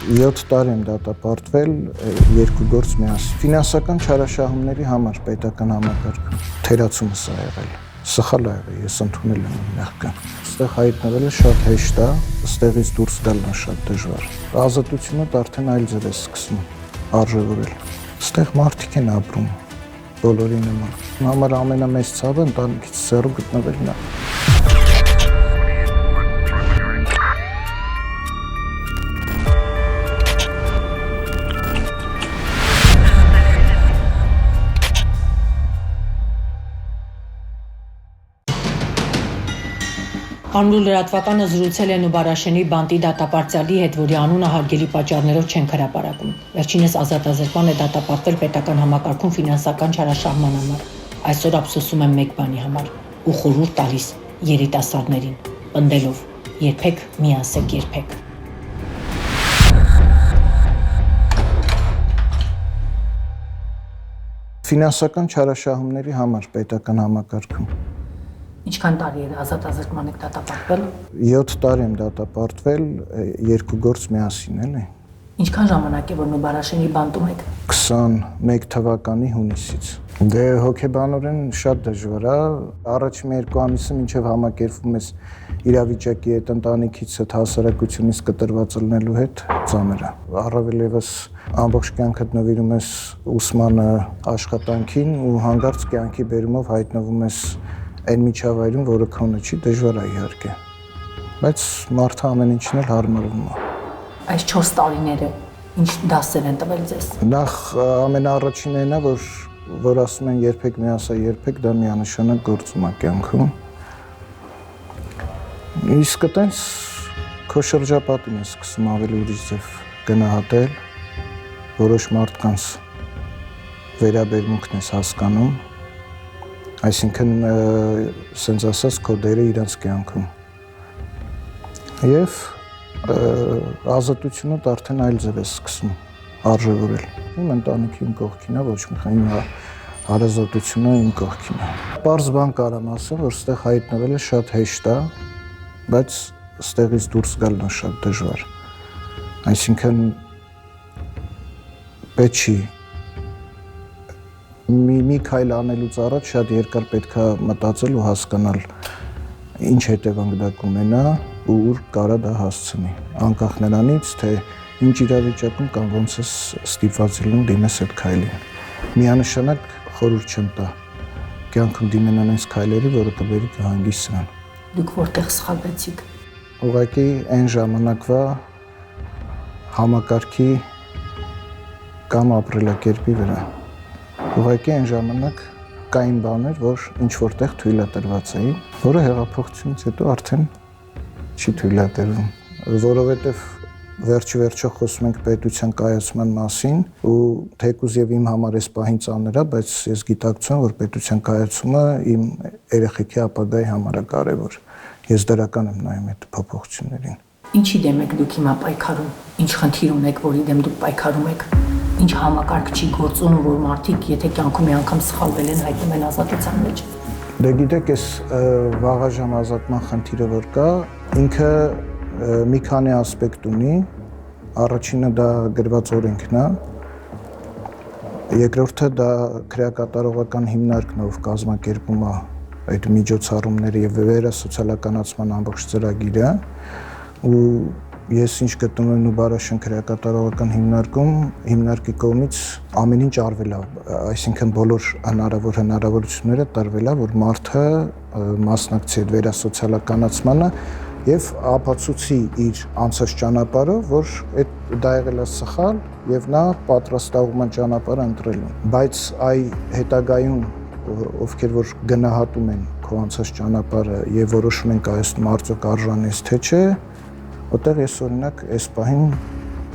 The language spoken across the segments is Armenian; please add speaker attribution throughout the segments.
Speaker 1: 7 տարի եմ դատապարտվել երկու գործ միասին։ Ֆինանսական չարաշահումների համար պետական համակարգում թերացումը սա եղել։ Սխալ է եղել, ես ընդունել եմ մեղքն։ Այստեղ հայտնվելը շատ հեշտ է, այստեղից դուրս գալն շատ դժվար։ Ազատությունը արդեն այլ ձև է սկսում արժևորել։ Այստեղ մարդիկ են ապրում, բոլորի նման։ Համար ամենամեծ ցավը ընտանիքից սեռու գտնվելն է։
Speaker 2: Անուր լրատվականը զրուցել է Նուբարաշենի բանտի դատապարտյալի հետ, որի անունը հարգելի պատճառներով չեն հրապարակում։ Վերջինս ազատազրկման է դատապարտվել պետական համակարգում ֆինանսական չարաշահման համար։ Այսօր ափսոսում եմ մեկ բանի համար ու խորհուրդ տալիս երիտասարդներին, պնդելով՝ երբեք մի ասեք երբեք։
Speaker 1: Ֆինանսական չարաշահումների համար պետական համակարգում
Speaker 2: Ինչքան տարի է ազատազրկման եք դատապարտվել։
Speaker 1: 7 տարի եմ դատապարտվել երկու գործ միասին, էլի։
Speaker 2: Ինչքան ժամանակ է որ Նուբարաշենի բանտում եք։
Speaker 1: 21 թվականի հունիսից։ Դե հոգեբանորեն շատ դժվար է, առաջին մի երկու ամիսը մինչև համակերպվում ես իրավիճակի հետ, ընտանիքից հետ, հասարակությունից կտրված ելնելու հետ ծանր է։ Առավել ևս ամբողջ կյանքդ նվիրում ես ուսմանը, աշխատանքին ու հանկարծ կյանքի բերումով հայտնվում ես այն միջավայրում, որը քոնը չի, դժվար է իհարկե, բայց մարդը ամեն ինչն էլ հարմարվում է։
Speaker 2: Այս 4 տարիները ինչ դասեր են տվել ձեզ։
Speaker 1: Նախ ամենաառաջինն է, որ ասում են երբեք մի ասա երբեք, դա միանշանակ գործում է կյանքում։ Իսկ այտենց քո շրջապատին ես սկսում ավելի ուրիշ ձև գնահատել, որոշ մարդկանց վերաբերմունքն ես հասկանում, այսինքն սենց ասած քո դերը իրենց կյանքում։ Եվ ազատությունը արդեն այլ ձև է սկսում արժևորել։ Իմ ընտանիքի իմ կողքին է, ոչ մի իմ հարազատությունը իմ կողքին է։ Պարզ բան կարամ ասեմ, որ ստեղ հայտնվելը շատ հեշտ է, բայց ստեղից դուրս գալն է շատ դժվար։ Այսինքն պետք չի մի քայլ անելուց առաջ շատ երկար պետք է մտածել ու հասկանալ ինչ հետևանք դա կունենա ու ուր կարա դա հասցնի, անկախ նրանից, թե ինչ իրավիճակում կամ ոնց ես ստիպված լինում դիմես այդ քայլին։ Միանշանակ խորհուրդ չեմ տա կյանքում դիմեն այնպես քայլերի, որը կբերի կհանգի սրան։
Speaker 2: Դուք որտեղ սխալվեցիք։
Speaker 1: Ուղղակի այն ժամանակվա համակարգի կամ ապրելակերպի վրա։ Ուղղակի այն ժամանակ կային բաներ, որ ինչ որտեղ թույլատրված էին, որը հեղափոխությունից հետո արդեն չի թույլատրվում, որովհետև վերջը խոսում ենք պետության կայացման մասին ու թեկուզ եւ իմ համար էս պահին ծանր է, բայց ես գիտակցում եմ, որ պետության կայացումը իմ երեխեքի ապագայի համար է կարևոր։ Ես դրական եմ նայում այդ փոփոխություններին։
Speaker 2: Ինչի դեմ եք դուք հիմա պայքարում։ Ինչ խնդիր ունեք, որի դեմ դուք պայքարում եք։ Ինչ համակարգ չի գործում, որ մարդիկ, եթե կյանքում մի անգամ սխալվել են, հայտնում են ազատության մեջ։
Speaker 1: Դե գիտեք, այս վաղաժամ ազատման խնդիրը որ կա, ինքը մի քանի ասպեկտ ունի։ Առաջինը դա գրված օրենքն է, երկրորդը դա քրեակատարողական հիմնարկն է, ով կազմակերպում է այդ միջոցառումները եւ վերասոցիալականացման ամբողջ ծրագիրը, ու ես ինչ գտնում եմ Նուբարաշեն քրեակատարողական հիմնարկում, հիմնարկի կողմից ամեն ինչ արվել է, այսինքն բոլոր հնարավոր հնարավորությունները տրվել է, որ մարդը մասնակցի այդ վերասոցիալականացմանը եւ ապացուցի իր անցած ճանապարհով, որ դա եղել է սխալ եւ նա պատրաստողման ճանապարհը ընտրելու։ Բայց այ հետագայում ովքեր որ գնահատում են քո անցած ճանապարհը եւ որոշում են կայացնում արդյոք արժանի է թե չէ, որտեղ ես օրինակ այս պահին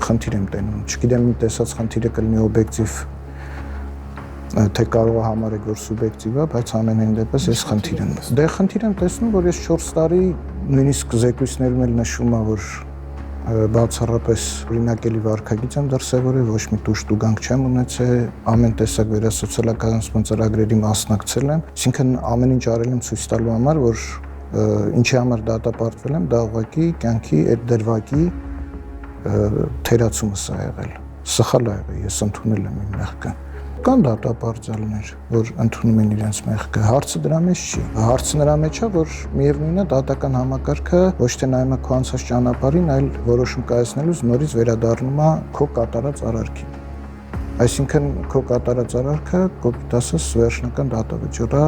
Speaker 1: խնդիր եմ տենում։ Չգիտեմ իմ տեսած խնդիրը կլինի օբյեկտիվ, թե կարող է համարել որ սուբյեկտիվ է, բայց ամենայն դեպս ես խնդիր եմ։ Դե խնդիր եմ տեսնում, որ ես 4 տարի նույնիսկ զեկույցներում էլ նշում է, որ բացառապես օրինակելի վարքագիծ եմ դրսևորել, ոչ մի տուժ տուգանք չեմ ունեցել, ամեն տեսակ վերասոցիալականացման ծրագրերի մասնակցել եմ, այսինքն ամեն ինչ արել եմ ցույց տալու համար, որ ինչի համար դատապարտվել եմ, դա ուղղակի կյանքի այդ դրվագի թերացումս է եղել, սխալ է եղել, ես ընդունել եմ իմ մեղքը։ Կան դատապարտյալներ, որ ընդունում են իրենց մեղքը, հարցը դրա մեջ չի։ Հարցը նրա մեջ է, որ միևնույնն է դատական համակարգը ոչ թե նայում է քո անցած ճանապարհին, այլ որոշում կայացնելուց նորից վերադառնում է քո կատարած արարքին։ Այսինքն քո կատարած արարքը կոպիտ ասած վերջնական դատավճիռ է,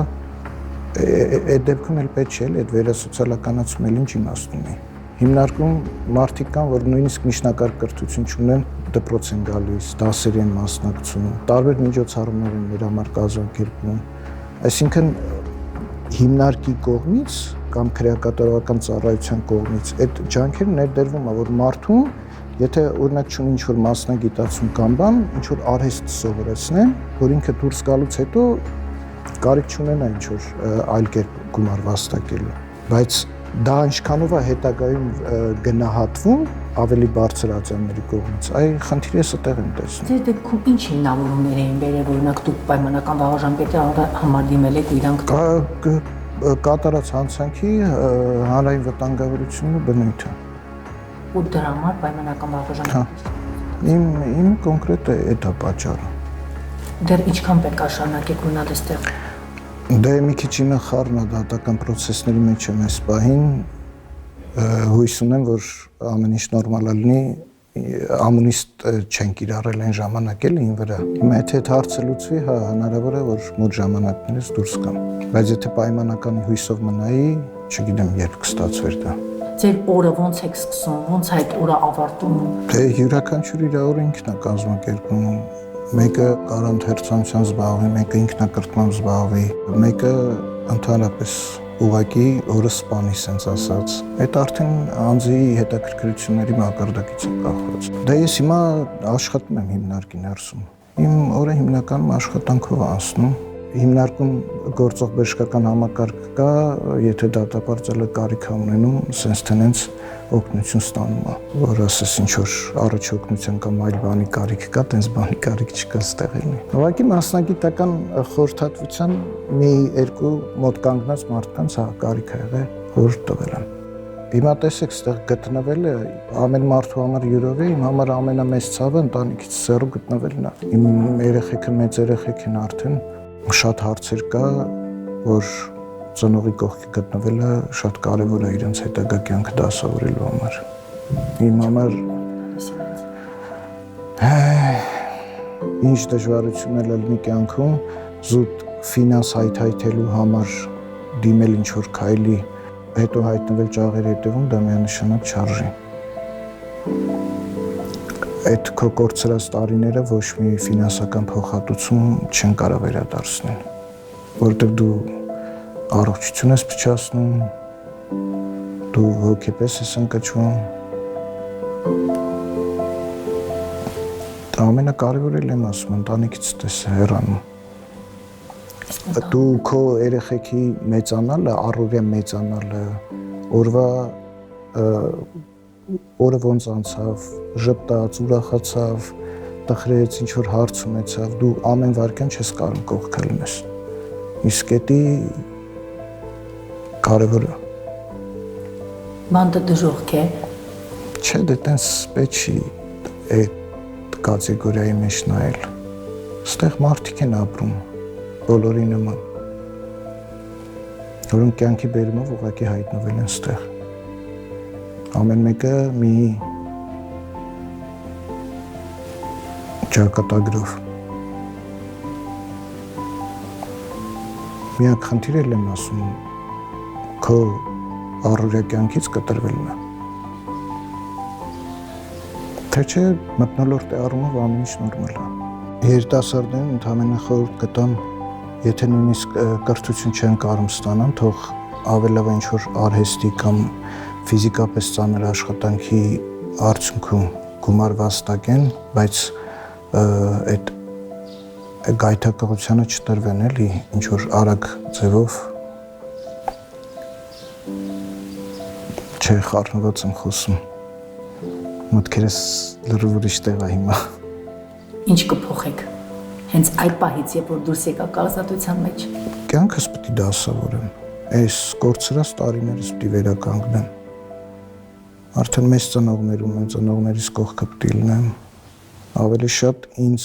Speaker 1: այդ դեպքում էլ պետք չէ, այդ վերասոցիալականացումը ինչ իմաստ ունի։ Հիմնարկում մարդիկ կան, որ նույնիսկ միջնակարգ կրթություն չունեն, դպրոց են գալիս, դասերի են մասնակցում, տարբեր միջոցառումներ են մեր համար կազմակերպվում։ Այսինքն հիմնարկի կողմից կամ քրեակատարողական ծառայության կողմից այդ ջանքերը ներդրվում է, որ մարդուն, եթե օրինակ չունի ինչ-որ մասնագիտացում կամ բան, ինչ-որ արհեստ սովորեցնեն, որ ինքը դուրս գալուց հետո կարիք չունենա ինչ-որ այլ կերպ գումար վաստակելու։ Բայց դա ինչքանով է հետագայում գնահատվում ավելի բարձր ատյանների կողմից, այ խնդիրը այդտեղ եմ տեսնում։
Speaker 2: Ձեր դեպքում ինչ հիմնավորումներ էին բերել, օրինակ դուք պայմանական վաղաժամկետի համար դիմել եք ու իրանք
Speaker 1: կատարած հանցանքի հանրային վտանգավորությունն ու բնույթը։
Speaker 2: Ու դրա համար պայմանական վաղաժամկետ։
Speaker 1: Իմ կոնկրետ է դա պատճառը։
Speaker 2: Դեռ ինչքան պետք է շարունակեք մնալ այստեղ։
Speaker 1: Դե մի քիչ իմը խառն է դատական պրոցեսների մեջ եմ այս պահին, հույս ունեմ, որ ամեն ինչ նորմալ լինի, ամունիստ չեն կիրառել այն ժամանակ էլ ին վրա։ Հիմա եթե այդ հարցը լուծվի, հա, հնարավոր է, որ մոտ ժամանակներից դուրս գամ։ Բայց եթե պայմանական հույսով մնայի, չգիտեմ երբ կստացվեր դա։
Speaker 2: Ձեր օրը ոնց եք սկսում, ոնց այդ օրը ավարտում։
Speaker 1: Դե յուրաքանչյուր իր օրը ինքն է կազմակերպում։ Մեկը կարանթերցանության զբաղվի, մեկը ինքնակրթմամբ զբաղվի, մեկը ընդհանրապես ուղղակի օրը սպանի, սենց ասած։ Այդ արդեն անձի հետաքրքրությունների մակարդակից է կախված։ Դա ես հիմա աշխատում եմ հիմնարկի ներսում։ Իմ օրը հիմնականում աշխատանքով անցնում։ Հիմնարկում գործող բժշկական համակարգ կա, եթե դատապարտյալը կարիք է ունենում, սենց թե նենց օգնություն ստանում է, որ ասես ինչ-որ առաջ օգնության կամ այլ բանի կարիք կա, տենց բանի կարիք չկա ստեղ էլի։ Ուղղակի մասնագիտական խորհրդատվության մի երկու մոտ կանգնած մարդկանց հա կարիք է եղել, խորհուրդ տվել եմ։ Հիմա տեսեք, ստեղ գտնվելը ամեն մարդու համար յուրով է, իմ համար ամենամեծ ցավը ընտանիքից սեռու գտնվելն է։ Իմ երեխեքը մեծ երեխեք են արդեն, շատ հարցեր կա, որ ծնողի կողքի գտնվելը շատ կարևոր է իրենց հետագա կյանքը դասավորելու համար։ Իմ համար ինչ դժվարություններ լինի կյանքում, զուտ ֆինանս հայթայթելու համար դիմել ինչ-որ քայլի, հետո հայտնվել ճաղերի հետևում, դա միանշանակ չարժի։ Այդ քո կորցրած տարիները ոչ մի ֆինանսական փոխհատուցում չեն կարող վերադարձնել, որտեղ դու առողջություն ես փչացնում, դու հոգեպես ես ընկճվում։ Դա ամենակարևորը եմ ասում, ընտանիքից ես հեռանում։ Դու քո երեխեքի մեծանալը, առօրյա մեծանալը, օրը ոնց անցավ, ժպտաց, ուրախացավ, տխրեց, ինչ-որ հարց ունեցավ, դու ամեն վայրկյան չես կարող կողքը լինես։ Իսկ էդի կարևորը։
Speaker 2: Բանտը դժոխք է։
Speaker 1: Չէ, դե տենց պետք չի այդ կատեգորիայի մեջ նայել։ Ստեղ մարդիկ են ապրում, բոլորի նման, որոնք կյանքի բերումով ուղղակի հայտնվել են ստեղ։ Ամեն մեկը մի ճակատագրով։ Միակ խնդիրը եմ ասում, քո առօրյա կյանքից կտրվելն է։ Թե չէ մթնոլորտի առումով ամեն ինչ նորմալ է։ Երիտասարդներին ընդհանրապես խորհուրդ կտամ, եթե նույնիսկ կրթություն չեն կարող ստանան, թող ավելավ ինչ-որ արհեստի կամ ֆիզիկապես ծանր աշխատանքի արդյունքում գումար վաստակեն, բայց այդ գայթակղությանը չտրվեն էլի, ինչ-որ արագ ձևով չէ, խառնված եմ խոսում, մտքերս լրիվ ուրիշ տեղ է հիմա։
Speaker 2: Ինչ կփոխեք, հենց այդ պահից, երբ որ դուրս եկաք ազատության մեջ։
Speaker 1: Կյանքս պետք է դասավորեմ, այս կորցրած տարիներս պետք է վերականգնեմ։ Արդեն մեծ ծնողներ ունեմ, ծնողներիս կողքը պետք է լինեմ, ավելի շատ ինձ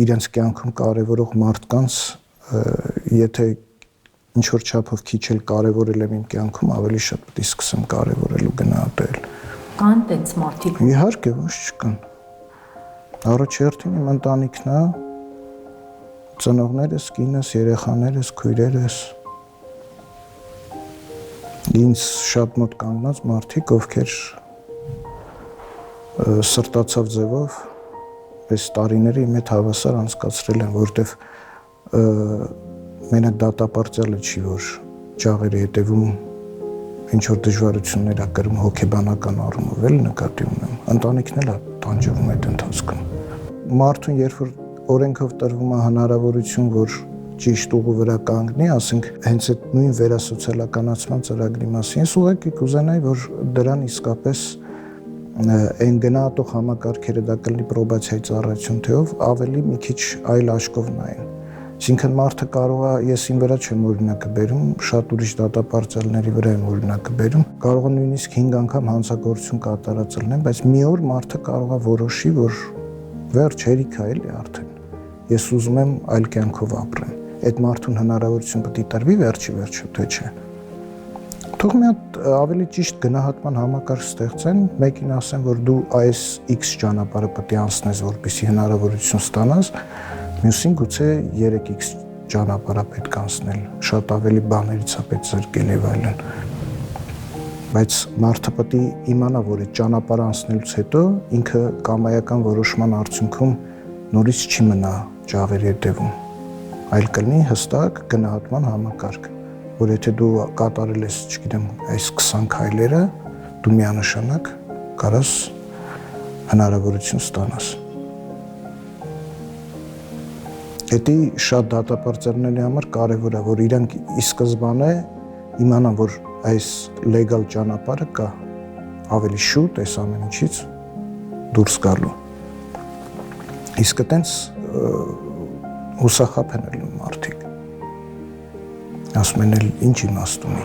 Speaker 1: իրենց կյանքում կարևորող մարդկանց, եթե ինչ-որ չափով քիչ էլ կարևորել եմ իմ կյանքում, ավելի շատ պետք է սկսեմ կարևորել ու գնահատել։
Speaker 2: Կան տենց մարդիկ։
Speaker 1: Իհարկե, ոչ չկան։ Առաջերտին իմ ընտանիքն է, ծնողներս, կինս, երեխաներս, քույրերս, ինձ շատ մոտ կանգնած մարդիկ, ովքեր սրտացավ ձևով այս տարիները իմ հետ հավասար անցկացրել են, որտեվ մենակ դատապարտյալը չի, որ ջաղերի հետևում ինչ-որ դժվարություններ ա կրում հոգեբանական առումով էլ նկատի ունեմ, ընտանիքն էլ ա տանջվում այդ ընթացքում։ Մարդուն երբ որ օրենքով տրվում է հնարավորություն, որ ճիշտ ուղու վրա կանգնի, ասենք հենց այդ նույն վերասոցիալականացման ծրագրի մասին, ես ուղղակի կուզենայի, որ դրան իսկապես այն գնահատող համակարգերը դա կլինի պրոբացիայի ծառայություն թեով ավելի մի քիչ այլ աշկով նայեն։ Այսինքն մարդը կարող է, ես իմ վրա չեմ օրինակը բերում, շատ ուրիշ դատապարտյալների վրա եմ օրինակը բերում, կարող է նույնիսկ 5 անգամ հանցագործություն կատարած լինեմ, բայց մի օր մարդը կարող է որոշի, որ վերջ հերիք է էլի արդեն։ Ես ուզում եմ այլ կյանքով ապրեմ։ Այդ մարդուն հնարավորություն պետք է տրվի վերջի թե չէ։ Թող մի հատ ավելի ճիշտ գնահատման համակարգ ստեղծեն, մեկին ասեն, որ դու այս X ճանապարհը պետք է անցնես, որպեսզի հնարավորություն ստանաս, մյուսին գուցե 3x ճանապարհ պետք է անցնել, շատ ավելի բաներից է պետք զրկել եւ այլն։ Բայց մարդը պետք է իմանա, որ այդ ճանապարհը անցնելուց հետո ինքը կամայական որոշման արդյունքում նորից չի մնա ջաղերի հետևում, այլ կլինի հստակ գնահատման համակարգ, որ եթե դու կատարել ես, չգիտեմ, այս 20 քայլերը, դու միանշանակ կարաս հնարավորություն ստանաս։ Դա շատ դատապարտյալների համար կարևոր է, որ իրանք ի սկզբանե իմանան, որ այս լեգալ ճանապարհը կա ավելի շուտ այս ամեն ինչից դուրս գալու։ Իսկ այտենց հուսախաբ են լինում մարդիկ։ Ասում են էլ ինչ իմաստ ունի։